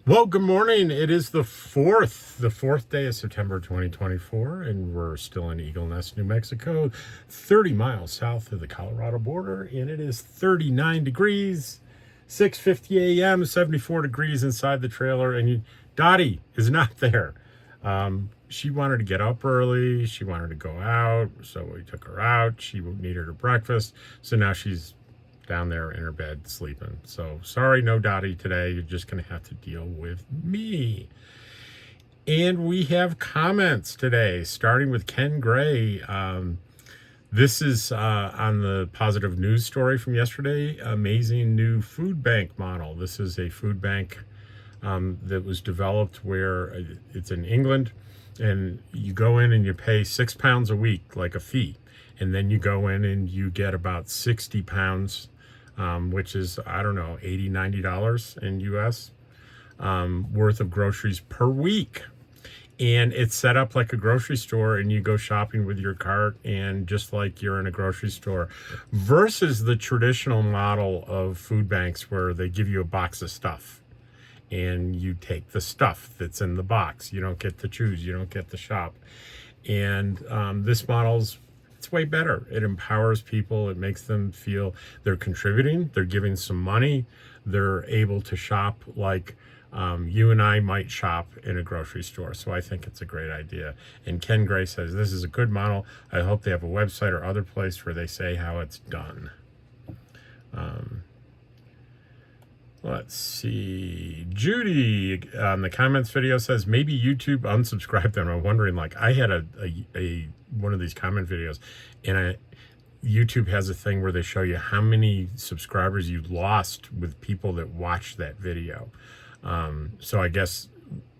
Well, good morning. It is the fourth day of September 2024, and we're still in Eagle Nest, New Mexico, 30 miles south of the Colorado border, and it is 39 degrees, 6:50 a.m., 74 degrees inside the trailer, and Dottie is not there. She wanted to get up early. She wanted to go out, so we took her out. She needed her breakfast, so now she's down there in her bed sleeping. So sorry, no Dottie today. You're just going to have to deal with me. And we have comments today, starting with Ken Gray. This is on the positive news story from yesterday. Amazing new food bank model. This is a food bank that was developed where it's in England, and you go in and you pay £6 a week, like a fee. And then you go in and you get about 60 pounds, which is, I don't know, $80, $90 in US worth of groceries per week. And it's set up like a grocery store, and you go shopping with your cart and just like you're in a grocery store, versus the traditional model of food banks where they give you a box of stuff and you take the stuff that's in the box. You don't get to choose, you don't get to shop. And this model's it's way better. It empowers people. It makes them feel they're contributing. They're giving some money. They're able to shop like you and I might shop in a grocery store. So I think it's a great idea. And Ken Gray says, this is a good model. I hope they have a website or other place where they say how it's done. Let's see. Judy on the comments video says, maybe YouTube unsubscribed them. I'm wondering, like, I had a one of these comment videos, and YouTube has a thing where they show you how many subscribers you lost with people that watched that video. So I guess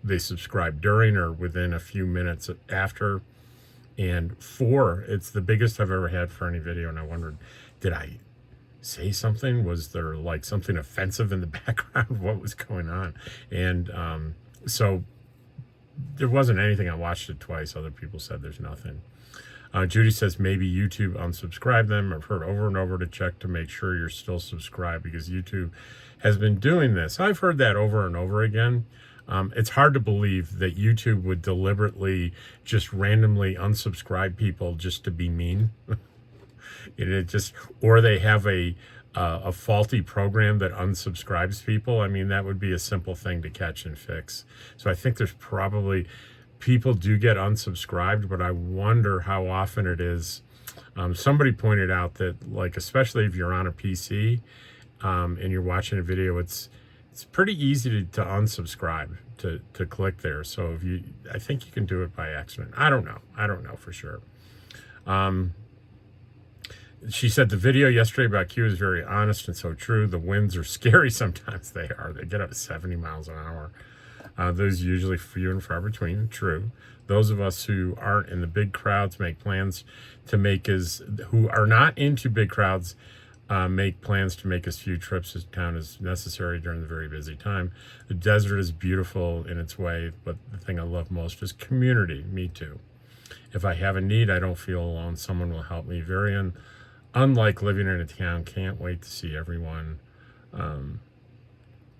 they subscribed during or within a few minutes after. And 4, it's the biggest I've ever had for any video. And I wondered, did I say something? Was there like something offensive in the background? What was going on? And so there wasn't anything. I watched it twice. Other people said there's nothing. Judy says maybe YouTube unsubscribed them. I've heard over and over to check to make sure you're still subscribed, because YouTube has been doing this. I've heard that over and over again. It's hard to believe that YouTube would deliberately just randomly unsubscribe people just to be mean. Or they have a faulty program that unsubscribes people. I mean, that would be a simple thing to catch and fix. So I think there's probably people do get unsubscribed, but I wonder how often it is. Somebody pointed out that, like, especially if you're on a PC and you're watching a video, it's pretty easy to unsubscribe, to click there. So I think you can do it by accident. I don't know for sure. She said the video yesterday about Q is very honest and so true. The winds are scary sometimes. They are. They get up to 70 miles an hour. Those usually few and far between. True. Those of us who aren't in the big crowds make plans to make who are not into big crowds make plans to make as few trips as town as necessary during the very busy time. The desert is beautiful in its way, but the thing I love most is community. Me too. If I have a need, I don't feel alone. Someone will help me. Unlike living in a town, can't wait to see everyone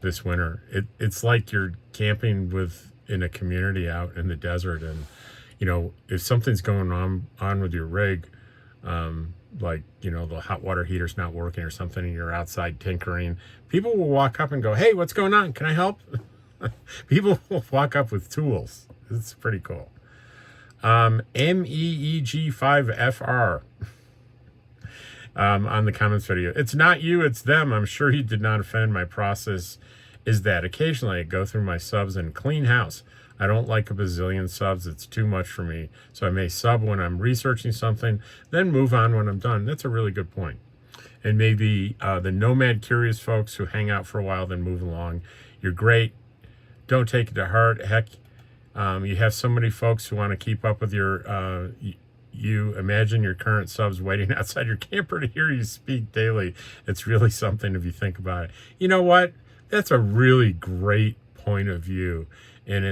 this winter. It's like you're camping in a community out in the desert, and if something's going on with your rig, like the hot water heater's not working or something, and you're outside tinkering, people will walk up and go, "Hey, what's going on? Can I help?" People will walk up with tools. It's pretty cool. MEEG5FR. On the comments video. It's not you, it's them. I'm sure he did not offend. My process is that occasionally I go through my subs and clean house. I don't like a bazillion subs. It's too much for me. So I may sub when I'm researching something, then move on when I'm done. That's a really good point. And maybe the nomad curious folks who hang out for a while, then move along. You're great. Don't take it to heart. Heck, you have so many folks who want to keep up with you imagine your current subs waiting outside your camper to hear you speak daily. It's really something if you think about it. You know what? That's a really great point of view. And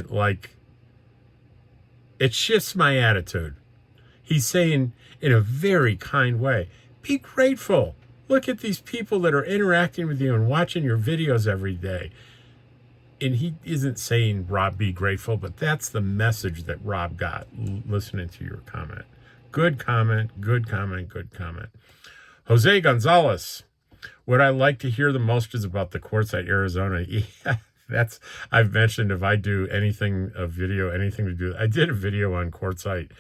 it shifts my attitude. He's saying in a very kind way, be grateful. Look at these people that are interacting with you and watching your videos every day. and he isn't saying, Rob, be grateful, but that's the message that Rob got listening to your comment. Good comment, good comment, good comment. Jose Gonzalez, what I like to hear the most is about the Quartzsite, Arizona. Yeah, that's, I've mentioned if I do anything, a video, anything to do. I did a video on Quartzsite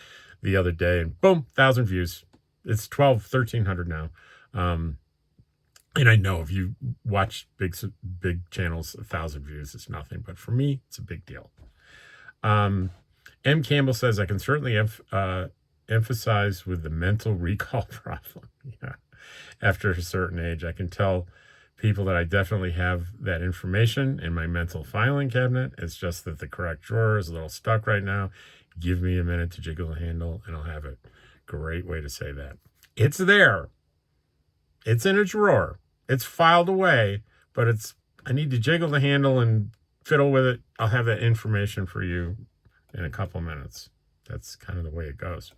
the other day and boom, 1,000 views. It's 1,300 now. And I know if you watch big channels, 1,000 views is nothing. But for me, it's a big deal. M. Campbell says, I can certainly emphasize with the mental recall problem. Yeah. After a certain age, I can tell people that I definitely have that information in my mental filing cabinet. It's just that the correct drawer is a little stuck right now. Give me a minute to jiggle the handle and I'll have it. Great way to say that. It's there. It's in a drawer. It's filed away, but I need to jiggle the handle and fiddle with it. I'll have that information for you in a couple minutes. That's kind of the way it goes.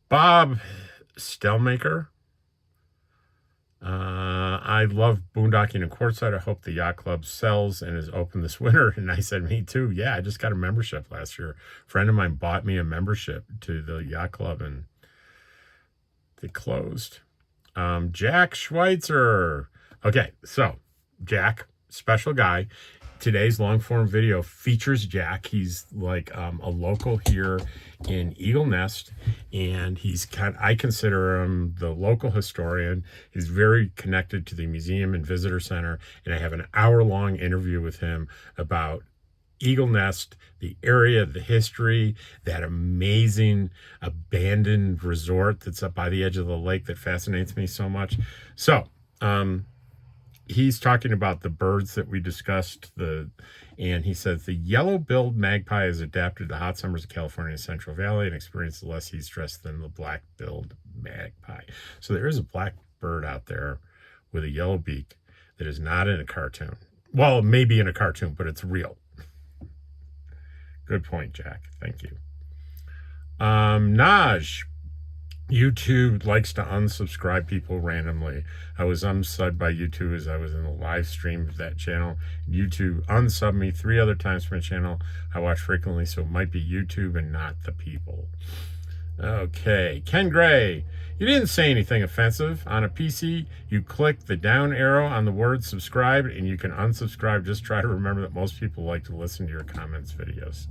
Bob Stellmaker. I love boondocking in Quartzsite. I hope the yacht club sells and is open this winter. And I said, me too. Yeah, I just got a membership last year. A friend of mine bought me a membership to the yacht club and they closed. Jack Schweitzer. Okay, so Jack, special guy. Today's long form video features Jack. He's like a local here in Eagle Nest, and I consider him the local historian. He's very connected to the museum and visitor center, and I have an hour-long interview with him about Eagle Nest, the area, the history, that amazing abandoned resort that's up by the edge of the lake that fascinates me so much. So, he's talking about the birds that we discussed, and he says the yellow-billed magpie is adapted to the hot summers of California and Central Valley and experiences less heat stress than the black-billed magpie. So there is a black bird out there with a yellow beak that is not in a cartoon. Well, it may be in a cartoon, but it's real. Good point, Jack. Thank you. Naj. YouTube likes to unsubscribe people randomly. I was unsubbed by YouTube as I was in the live stream of that channel. YouTube unsubbed me 3 other times from a channel I watch frequently, so it might be YouTube and not the people. Okay, Ken Gray. You didn't say anything offensive. On a PC, you click the down arrow on the word subscribe and you can unsubscribe. Just try to remember that most people like to listen to your comments videos.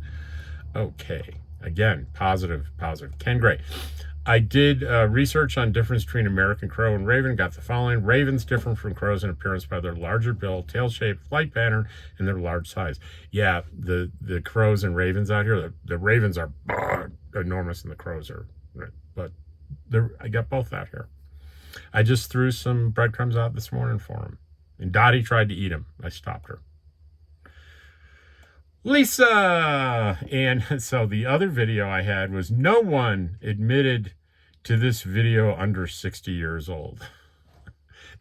Okay, again, positive. Ken Gray. I did research on difference between American crow and raven, got the following. Ravens differ from crows in appearance by their larger bill, tail shape, flight pattern, and their large size. Yeah, the crows and ravens out here, the ravens are enormous and the crows are, but I got both out here. I just threw some breadcrumbs out this morning for them. And Dottie tried to eat them. I stopped her. Lisa! And so the other video I had was no one admitted to this video under 60 years old.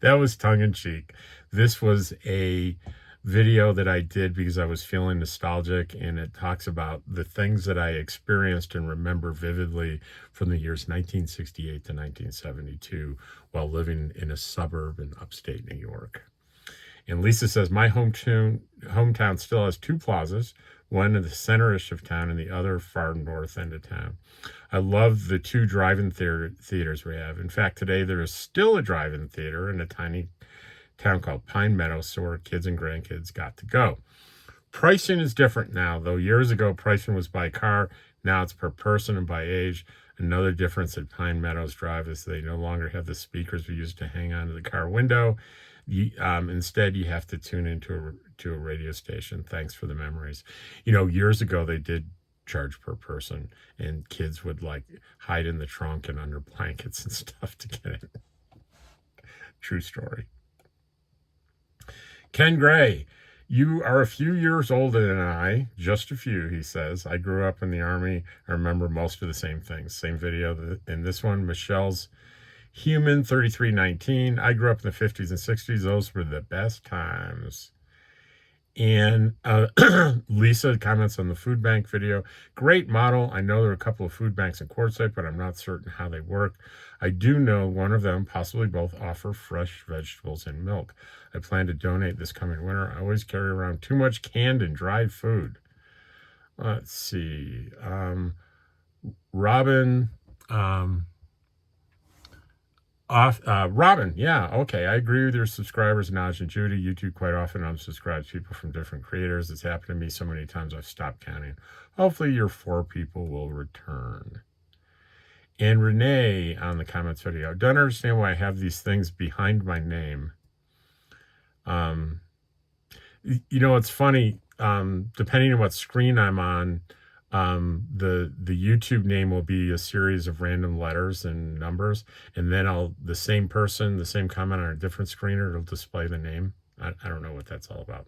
That was tongue-in-cheek. This was a video that I did because I was feeling nostalgic, and it talks about the things that I experienced and remember vividly from the years 1968 to 1972 while living in a suburb in upstate New York. And Lisa says, my hometown still has 2 plazas, one in the center-ish of town and the other far north end of town. I love the 2 drive-in theaters we have. In fact, today there is still a drive-in theater in a tiny town called Pine Meadow, so where kids and grandkids got to go. Pricing is different now, though. Years ago, pricing was by car. Now it's per person and by age. Another difference at Pine Meadows Drive is they no longer have the speakers we used to hang onto the car window. Instead, you have to tune into a radio station. Thanks for the memories. You know, years ago, they did charge per person, and kids would like hide in the trunk and under blankets and stuff to get it. True story. Ken Gray, you are a few years older than I, just a few, he says. I grew up in the Army. I remember most of the same things. Same video in this one. Michelle's Human 3319. I grew up in the 50s and 60s. Those were the best times. And Lisa comments on the food bank video. Great model. I know there are a couple of food banks in Quartzsite, but I'm not certain how they work. I do know one of them, possibly both, offer fresh vegetables and milk. I plan to donate this coming winter. I always carry around too much canned and dried food. Let's see. Robin. Robin, yeah, okay. I agree with your subscribers, Naj and Judy. YouTube quite often unsubscribes people from different creators. It's happened to me so many times I've stopped counting. Hopefully your 4 people will return. And Renee on the comments video. Don't understand why I have these things behind my name. It's funny. Depending on what screen I'm on, the YouTube name will be a series of random letters and numbers, and then the same comment on a different screener, it'll display the name. I don't know what that's all about.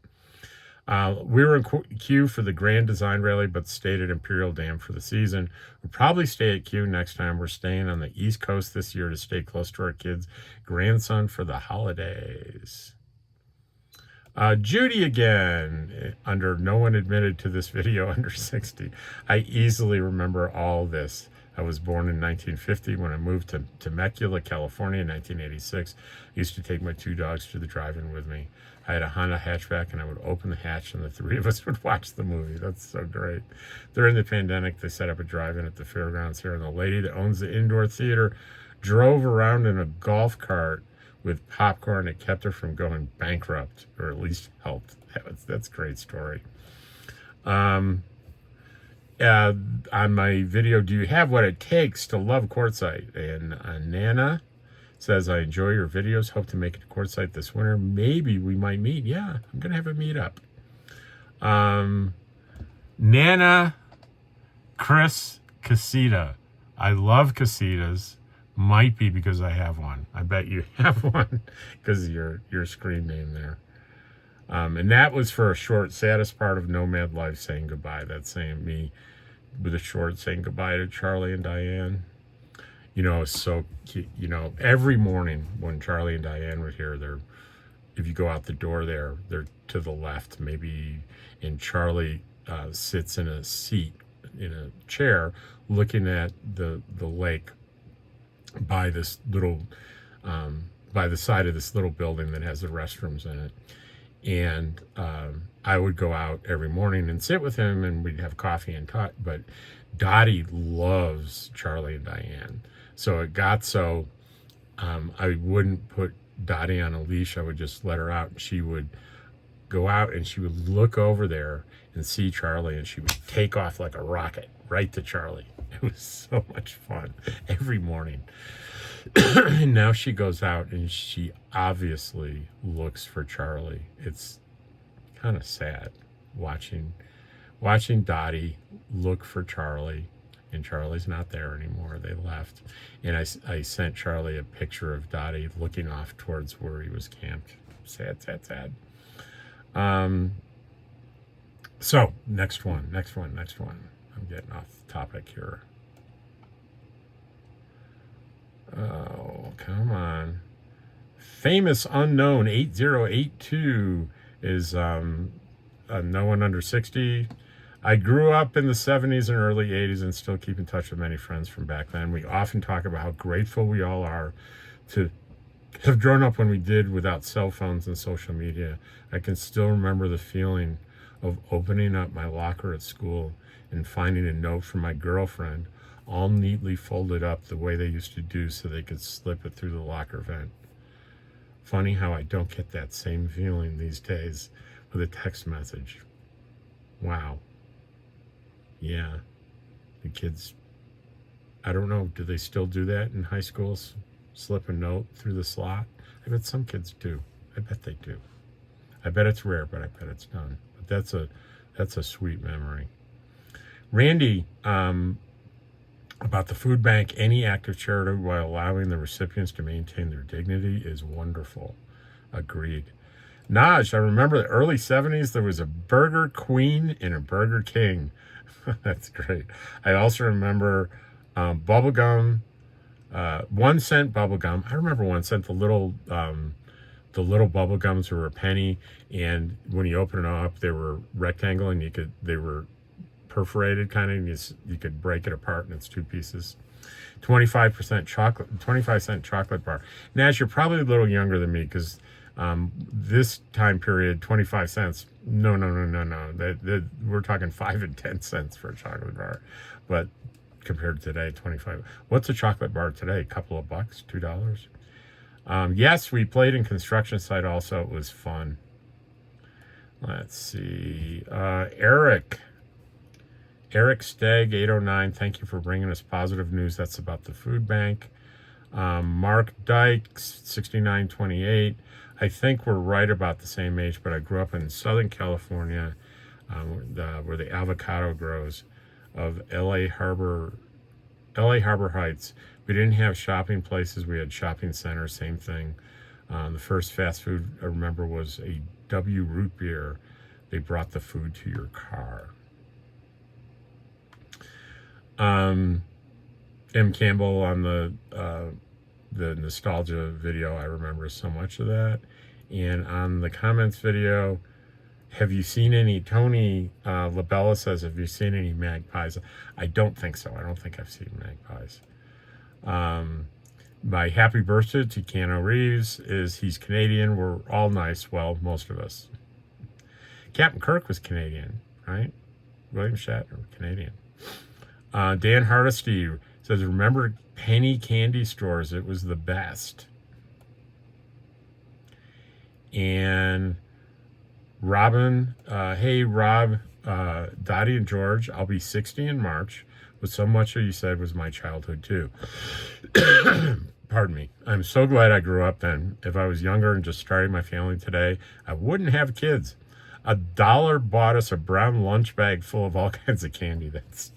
We were in queue for the Grand Design Rally, but stayed at Imperial Dam for the season. We'll probably stay at queue next time. We're staying on the East Coast this year to stay close to our kids' grandson for the holidays. Judy again, under no one admitted to this video under 60. I easily remember all this. I was born in 1950. When I moved to Temecula, California in 1986, I used to take my 2 dogs to the drive-in with me. I had a Honda hatchback, and I would open the hatch, and the 3 of us would watch the movie. That's so great. During the pandemic, they set up a drive-in at the fairgrounds here, and the lady that owns the indoor theater drove around in a golf cart with popcorn. It kept her from going bankrupt, or at least helped. That's a great story. On my video, do you have what it takes to love Quartzsite? And Nana says, I enjoy your videos. Hope to make it to Quartzsite this winter. Maybe we might meet. Yeah, I'm going to have a meetup. Nana Chris Casita. I love casitas. Might be because I have one. I bet you have one because of your screen name there. And that was for a short, saddest part of Nomad Life, saying goodbye. That's saying me with a short saying goodbye to Charlie and Diane. So, every morning when Charlie and Diane were here, if you go out the door they're to the left, maybe, and Charlie sits in a seat, in a chair, looking at the lake by this little, by the side of this little building that has the restrooms in it. And I would go out every morning and sit with him, and we'd have coffee and talk. But Dottie loves Charlie and Diane. So it got so I wouldn't put Dottie on a leash. I would just let her out, and she would go out, and she would look over there and see Charlie, and she would take off like a rocket right to Charlie. It was so much fun every morning. And now she goes out, and she obviously looks for Charlie. It's kind of sad watching Dottie look for Charlie, and Charlie's not there anymore. They left. And I sent Charlie a picture of Dottie looking off towards where he was camped. Sad, sad, sad. So next one. I'm getting off topic here. Oh, come on. Famous Unknown 8082 is no one under 60. I grew up in the 70s and early 80s and still keep in touch with many friends from back then. We often talk about how grateful we all are to have grown up when we did, without cell phones and social media. I can still remember the feeling of opening up my locker at school and finding a note from my girlfriend, all neatly folded up the way they used to do so they could slip it through the locker vent. Funny how I don't get that same feeling these days with a text message. Wow. Yeah. The kids, I don't know, do they still do that in high schools? Slip a note through the slot? I bet some kids do. I bet they do. I bet it's rare, but I bet it's done. But that's a sweet memory. Randy, about the food bank, any act of charity while allowing the recipients to maintain their dignity is wonderful. Agreed. Naj, I remember the early 70s, there was a Burger Queen and a Burger King. That's great. I also remember bubblegum, 1 cent bubblegum. I remember 1 cent, the little The little bubble gums were a penny, and when you open them up, they were rectangle, and they were perforated kind of, and you could break it apart, and it's two pieces. 25% chocolate, 25-cent chocolate bar. Nash, you're probably a little younger than me, because this time period, 25 cents. No. We're talking 5 and 10 cents for a chocolate bar, but compared to today, 25. What's a chocolate bar today? A couple of bucks, $2. Yes, we played in construction site also. It was fun. Let's see. Eric Stagg 809, thank you for bringing us positive news. That's about the food bank. Mark Dykes 6928. I think we're right about the same age, but I grew up in Southern California, where the avocado grows, of LA Harbor Heights. We didn't have shopping places. We had shopping centers, same thing. The first fast food I remember was a W root beer. They brought the food to your car. M. Campbell on the nostalgia video, I remember so much of that. And on the comments video, have you seen any, Tony Labella says, have you seen any magpies? I don't think so. I don't think I've seen magpies. My happy birthday to Keanu Reeves is he's Canadian. We're all nice. Well, most of us. Captain Kirk was Canadian, right? William Shatner, Canadian. Dan Hardesty says, remember penny candy stores? It was the best. And Robin, hey, Rob, Dottie and George, I'll be 60 in March. But so much of you said was my childhood, too. Pardon me. I'm so glad I grew up then. If I was younger and just starting my family today, I wouldn't have kids. $1 bought us a brown lunch bag full of all kinds of candy. That's...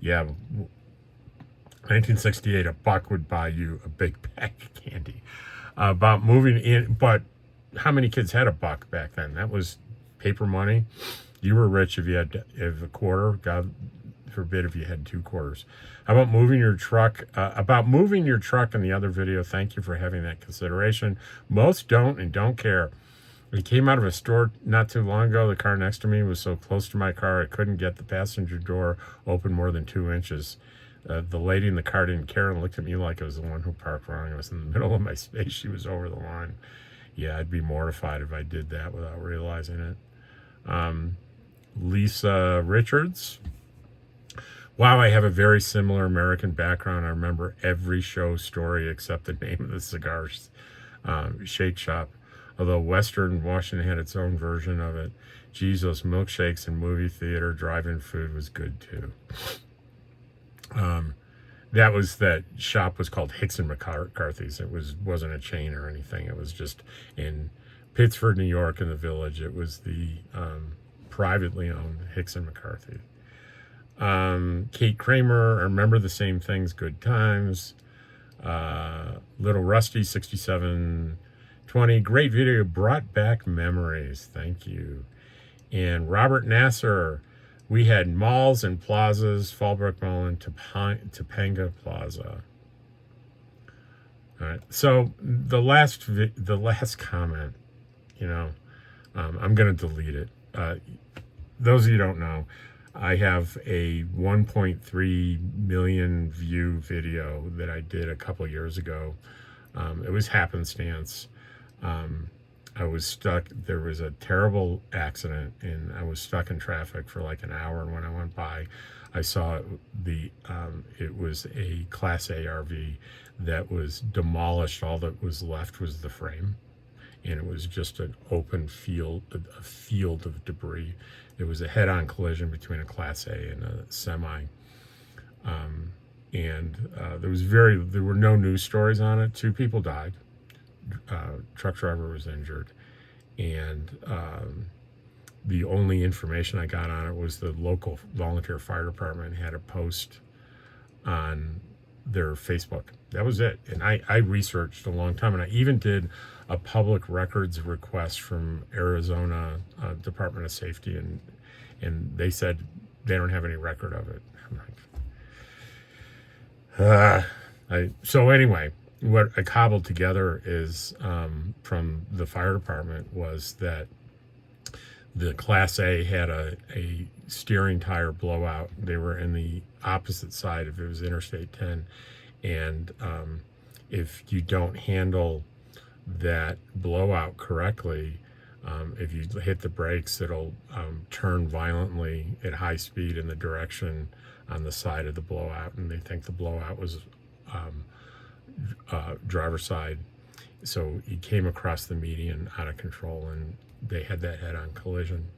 Yeah, 1968, a buck would buy you a big bag of candy. About moving in, but how many kids had a buck back then? That was paper money. You were rich if you had a quarter. God forbid if you had 2 quarters. How about moving your truck? About moving your truck in the other video, thank you for having that consideration. Most don't and don't care. I came out of a store not too long ago. The car next to me was so close to my car, I couldn't get the passenger door open more than 2 inches. The lady in the car didn't care and looked at me like I was the one who parked wrong. I was in the middle of my space. She was over the line. Yeah, I'd be mortified if I did that without realizing it. Lisa Richards. Wow, I have a very similar American background. I remember every show story except the name of the cigars. Shake Shop. Although Western Washington had its own version of it. Geez, those milkshakes in movie theater, drive-in food was good too. That shop was called Hicks and McCarthy's. It wasn't a chain or anything. It was just in Pittsford, New York, in the Village. It was the privately owned Hicks and McCarthy. Kate Kramer, I remember the same things, good times. Little Rusty, 6720, great video, brought back memories, thank you. And Robert Nasser, we had malls and plazas, Fallbrook Mall and Topanga Plaza. All right, so the last comment, I'm going to delete it. Those of you who don't know, I have a 1.3 million view video that I did a couple years ago. It was happenstance. I was stuck. There was a terrible accident, and I was stuck in traffic for like an hour. And when I went by, I saw it was a Class A RV that was demolished. All that was left was the frame, and it was just an open field, a field of debris. It was a head-on collision between a Class A and a semi. There were no news stories on it. 2 people died. Truck driver was injured, and the only information I got on it was the local volunteer fire department had a post on their Facebook. That was it. And I researched a long time, and I even did a public records request from Arizona Department of Safety, and they said they don't have any record of it. I'm like, so anyway, what I cobbled together is from the fire department was that the Class A had a steering tire blowout. They were in the opposite side if it was Interstate 10. And if you don't handle that blowout correctly, if you hit the brakes, it'll turn violently at high speed in the direction on the side of the blowout. And they think the blowout was driver's side. So he came across the median out of control, and they had that head-on collision.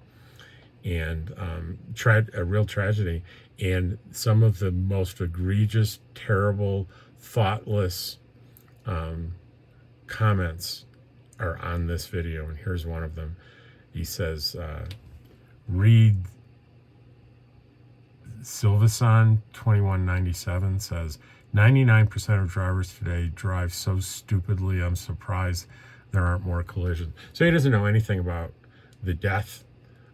And a real tragedy. And some of the most egregious, terrible, thoughtless comments are on this video. And here's one of them. He says, Reed Silvason 2197 says, 99% of drivers today drive so stupidly, I'm surprised there aren't more collisions. So he doesn't know anything about the death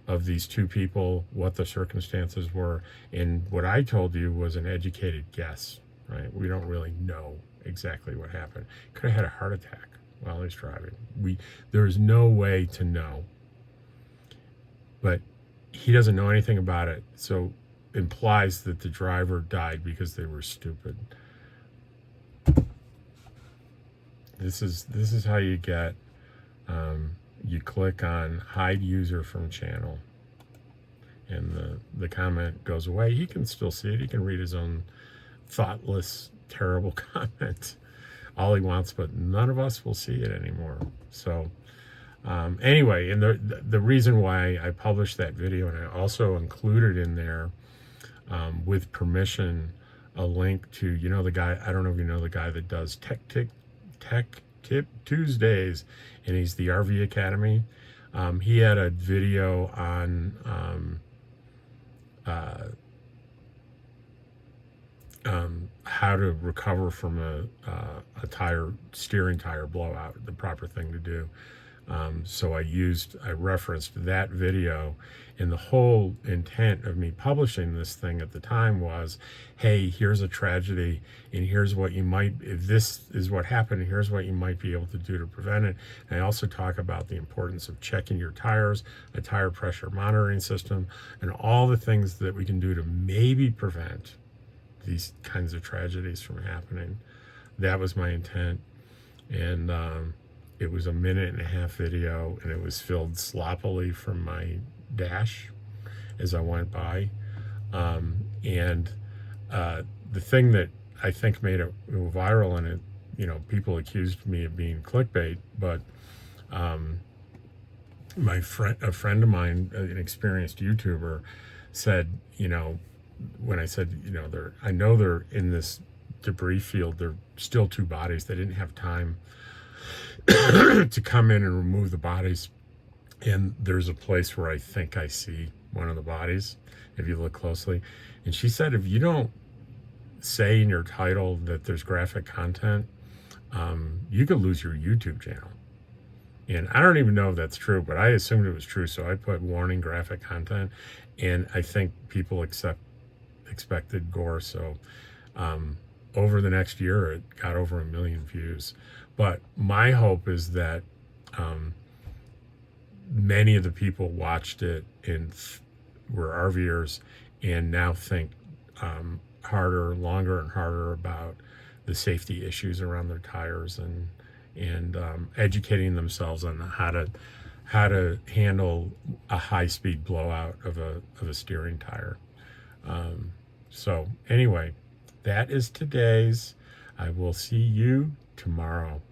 of these two people, what the circumstances were. And what I told you was an educated guess, right? We don't really know exactly what happened. Could have had a heart attack while he's driving. There is no way to know. But he doesn't know anything about it, so implies that the driver died because they were stupid. This is how you get, you click on hide user from channel, and the comment goes away. He can still see it. He can read his own thoughtless, terrible comment all he wants, but none of us will see it anymore. So anyway, and the reason why I published that video, and I also included in there with permission a link to, you know, the guy, I don't know if you know the guy that does Tech Tip Tuesdays, and he's the RV Academy. He had a video on how to recover from a steering tire blowout, the proper thing to do. So I referenced that video, and the whole intent of me publishing this thing at the time was, hey, here's a tragedy, and here's what you might, if this is what happened, here's what you might be able to do to prevent it. And I also talk about the importance of checking your tires, a tire pressure monitoring system, and all the things that we can do to maybe prevent these kinds of tragedies from happening. That was my intent. And it was a 1.5-minute video, and it was filled sloppily from my dash as I went by. And the thing that I think made it viral, and it, you know, people accused me of being clickbait, but a friend of mine, an experienced YouTuber, said, you know, when I said, you know, I know they're in this debris field, they're still two bodies. They didn't have time to come in and remove the bodies. And there's a place where I think I see one of the bodies, if you look closely. And she said, if you don't say in your title that there's graphic content, you could lose your YouTube channel. And I don't even know if that's true, but I assumed it was true. So I put warning graphic content, and I think people expected gore. So over the next year, it got over 1 million views. But my hope is that many of the people watched it and were RVers, and now think harder, longer, and harder about the safety issues around their tires, and educating themselves on how to handle a high-speed blowout of a steering tire. So anyway, that is today's. I will see you tomorrow.